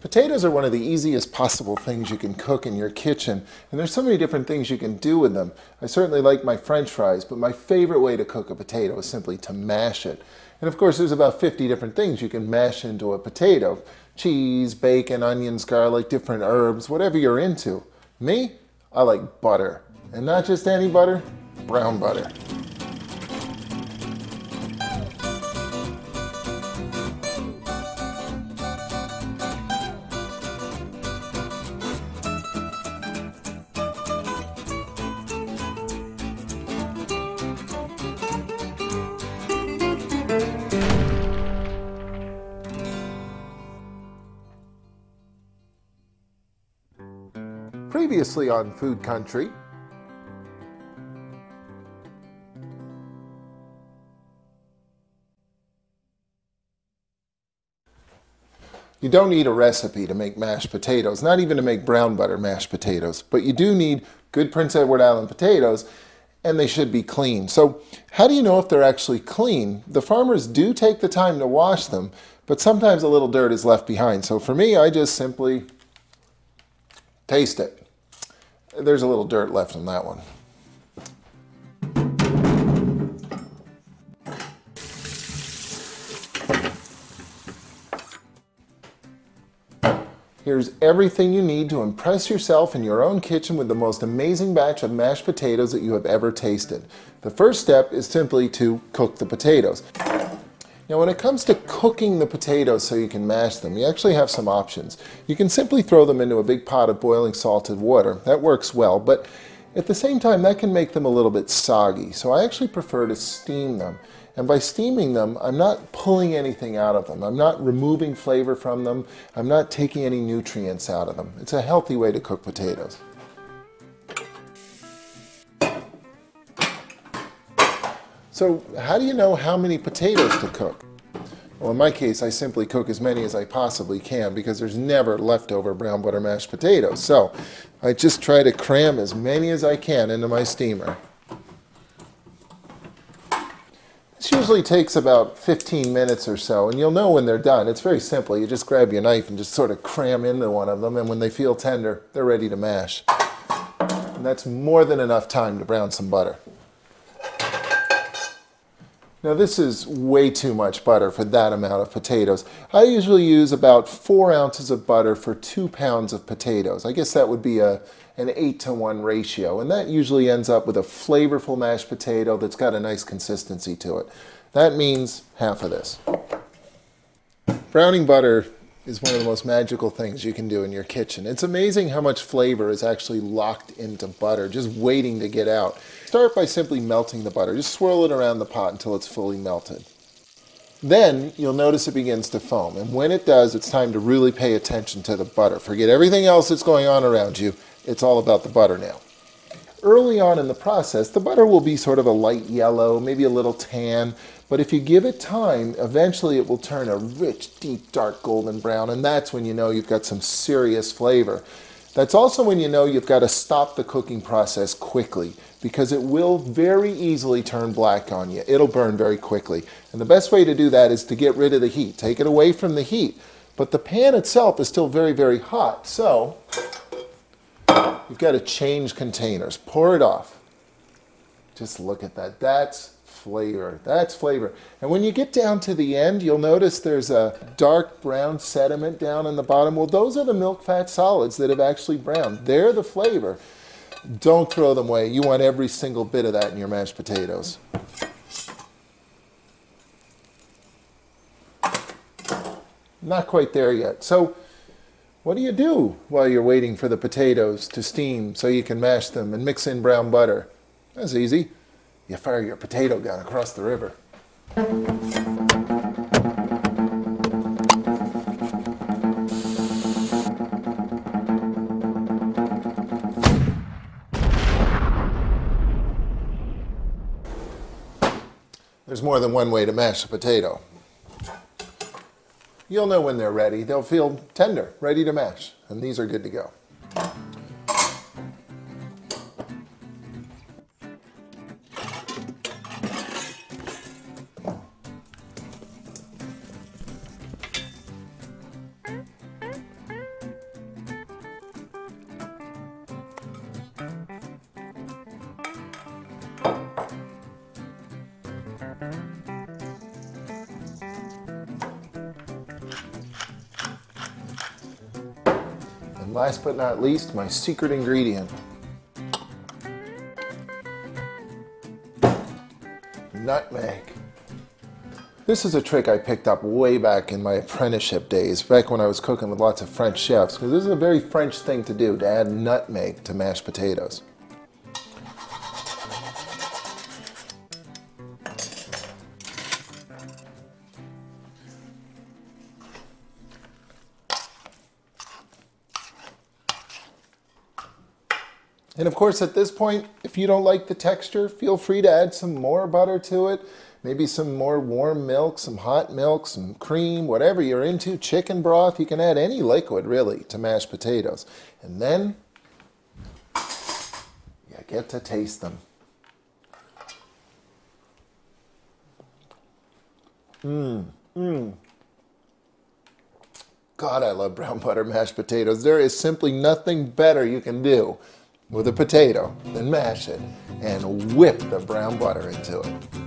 Potatoes are one of the easiest possible things you can cook in your kitchen, and there's so many different things you can do with them. I certainly like my French fries, but my favorite way to cook a potato is simply to mash it. And of course, there's about 50 different things you can mash into a potato. Cheese, bacon, onions, garlic, different herbs, whatever you're into. Me, I like butter. And not just any butter, brown butter. Previously on Food Country. You don't need a recipe to make mashed potatoes, not even to make brown butter mashed potatoes, but you do need good Prince Edward Island potatoes, and they should be clean. So how do you know if they're actually clean? The farmers do take the time to wash them, but sometimes a little dirt is left behind. So for me, I just simply taste it. There's a little dirt left in that one. Here's everything you need to impress yourself in your own kitchen with the most amazing batch of mashed potatoes that you have ever tasted. The first step is simply to cook the potatoes. Now when it comes to cooking the potatoes so you can mash them, you actually have some options. You can simply throw them into a big pot of boiling salted water. That works well, but at the same time that can make them a little bit soggy. So I actually prefer to steam them. And by steaming them, I'm not pulling anything out of them. I'm not removing flavor from them. I'm not taking any nutrients out of them. It's a healthy way to cook potatoes. So how do you know how many potatoes to cook? Well, in my case, I simply cook as many as I possibly can because there's never leftover brown butter mashed potatoes. So I just try to cram as many as I can into my steamer. This usually takes about 15 minutes or so, and you'll know when they're done. It's very simple. You just grab your knife and just sort of cram into one of them, and when they feel tender, they're ready to mash. And that's more than enough time to brown some butter. Now this is way too much butter for that amount of potatoes. I usually use about 4 ounces of butter for 2 pounds of potatoes. I guess that would be an 8-to-1 ratio, and that usually ends up with a flavorful mashed potato that's got a nice consistency to it. That means half of this. Browning butter is one of the most magical things you can do in your kitchen. It's amazing how much flavor is actually locked into butter, just waiting to get out. Start by simply melting the butter. Just swirl it around the pot until it's fully melted. Then you'll notice it begins to foam, and when it does, it's time to really pay attention to the butter. Forget everything else that's going on around you. It's all about the butter now. Early on in the process, the butter will be sort of a light yellow, maybe a little tan, but if you give it time, eventually it will turn a rich, deep, dark golden brown, and that's when you know you've got some serious flavor. That's also when you know you've got to stop the cooking process quickly, because it will very easily turn black on you. It'll burn very quickly. And the best way to do that is to get rid of the heat. Take it away from the heat. But the pan itself is still very, very hot, so you've got to change containers. Pour it off. Just look at that. That's flavor. That's flavor. And when you get down to the end, you'll notice there's a dark brown sediment down in the bottom. Well, those are the milk fat solids that have actually browned. They're the flavor. Don't throw them away. You want every single bit of that in your mashed potatoes. Not quite there yet. So what do you do while you're waiting for the potatoes to steam so you can mash them and mix in brown butter? That's easy. You fire your potato gun across the river. There's more than one way to mash a potato. You'll know when they're ready. They'll feel tender, ready to mash, and these are good to go. And last but not least, my secret ingredient. Nutmeg. This is a trick I picked up way back in my apprenticeship days, back when I was cooking with lots of French chefs, because this is a very French thing to do, to add nutmeg to mashed potatoes. And of course, at this point, if you don't like the texture, feel free to add some more butter to it. Maybe some more warm milk, some hot milk, some cream, whatever you're into. Chicken broth, you can add any liquid, really, to mashed potatoes. And then, you get to taste them. God, I love brown butter mashed potatoes. There is simply nothing better you can do with a potato than mash it and whip the brown butter into it.